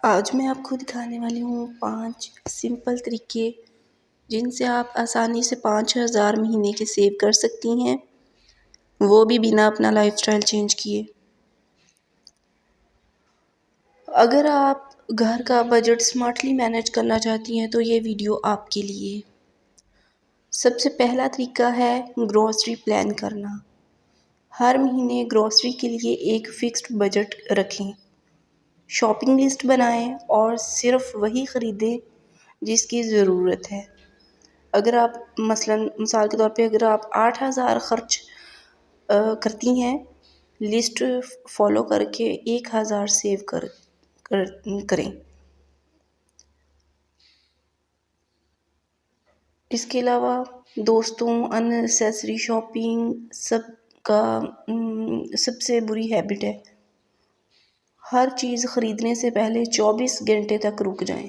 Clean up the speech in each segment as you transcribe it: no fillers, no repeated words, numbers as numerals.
آج میں آپ کو دکھانے والی ہوں 5 سمپل طریقے جن سے آپ آسانی سے 5,000 مہینے کے سیو کر سکتی ہیں، وہ بھی بنا اپنا لائف سٹائل چینج کیے۔ اگر آپ گھر کا بجٹ سمارٹلی مینیج کرنا چاہتی ہیں تو یہ ویڈیو آپ کے لیے۔ سب سے پہلا طریقہ ہے گروسری پلان کرنا۔ ہر مہینے گروسری کے لیے ایک فکسڈ بجٹ رکھیں۔ شاپنگ لسٹ بنائیں اور صرف وہی خریدیں جس کی ضرورت ہے۔ اگر آپ مثال کے طور پہ اگر آپ 8,000 خرچ کرتی ہیں، لسٹ فالو کر کے 1,000 سیو کریں۔ اس کے علاوہ دوستوں اننیسیسری شاپنگ سب سے بری ہیبٹ ہے۔ ہر چیز خریدنے سے پہلے 24 گھنٹے تک رک جائیں۔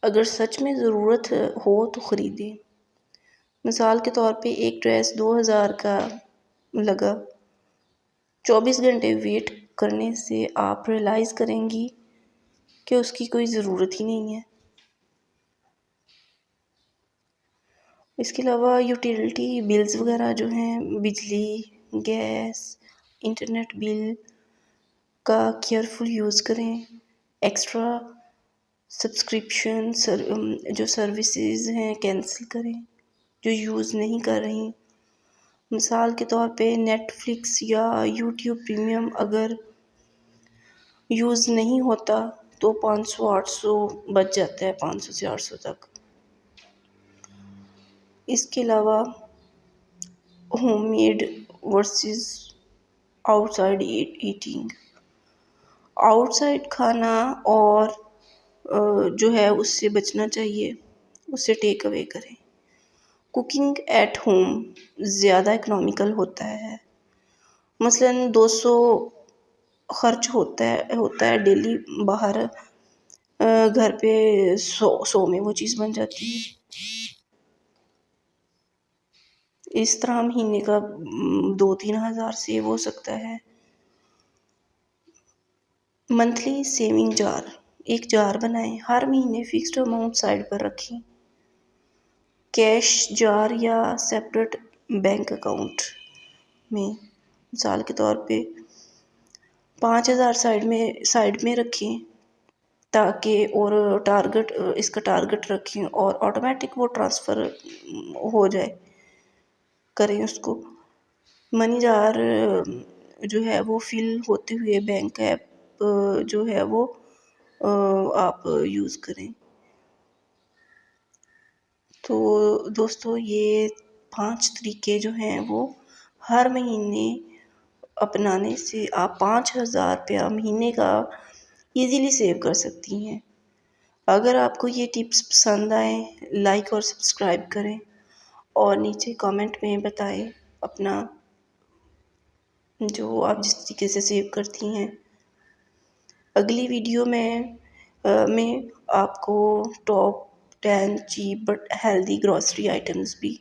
اگر سچ میں ضرورت ہو تو خریدیں۔ مثال کے طور پہ ایک ڈریس 2,000 کا لگا، 24 گھنٹے ویٹ کرنے سے آپ ریئلائز کریں گی کہ اس کی کوئی ضرورت ہی نہیں ہے۔ اس کے علاوہ یوٹیلیٹی بلز وغیرہ جو ہیں، بجلی، گیس، انٹرنیٹ بل کا کیئرفل یوز کریں۔ ایکسٹرا سبسکرپشن جو سروسز ہیں کینسل کریں جو یوز نہیں کر رہی۔ مثال کے طور پہ نیٹ فلکس یا یوٹیوب پریمیم اگر یوز نہیں ہوتا تو 500-800 بچ جاتا ہے، 500 سے 800 تک۔ اس کے علاوہ home made versus outside eating. Outside کھانا اور جو ہے اس سے بچنا چاہیے، اس سے ٹیک اوے کریں۔ کوکنگ ایٹ ہوم زیادہ اکنامیکل ہوتا ہے۔ مثلاً 200 خرچ ہوتا ہے ڈیلی باہر، گھر پہ 100 میں وہ چیز بن جاتی ہے۔ اس طرح مہینے کا 2-3 ہزار سیو ہو سکتا ہے۔ منتھلی سیونگ جار، ایک جار بنائیں، ہر مہینے فکسڈ اماؤنٹ سائڈ پر رکھیں۔ کیش جار یا سیپریٹ بینک اکاؤنٹ میں، مثال کے طور پہ 5,000 سائڈ میں رکھیں تاکہ اور اس کا ٹارگٹ رکھیں اور آٹومیٹک وہ ٹرانسفر ہو جائے کریں اس کو۔ منی جار جو ہے وہ فل ہوتے ہوئے بینک ایپ جو ہے وہ آپ یوز کریں۔ تو دوستو یہ 5 طریقے جو ہیں وہ ہر مہینے اپنانے سے آپ 5,000 روپیہ مہینے کا ایزیلی سیو کر سکتی ہیں۔ اگر آپ کو یہ ٹپس پسند آئیں، لائک اور سبسکرائب کریں اور نیچے کامنٹ میں بتائیں اپنا جو آپ جس طریقے سے سیو کرتی ہیں۔ اگلی ویڈیو میں آپ کو top 10 cheap but healthy grocery items بھی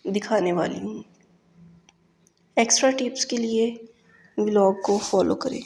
دکھانے والی ہوں۔ ایکسٹرا ٹپس کے لیے ولاگ کو فالو کریں۔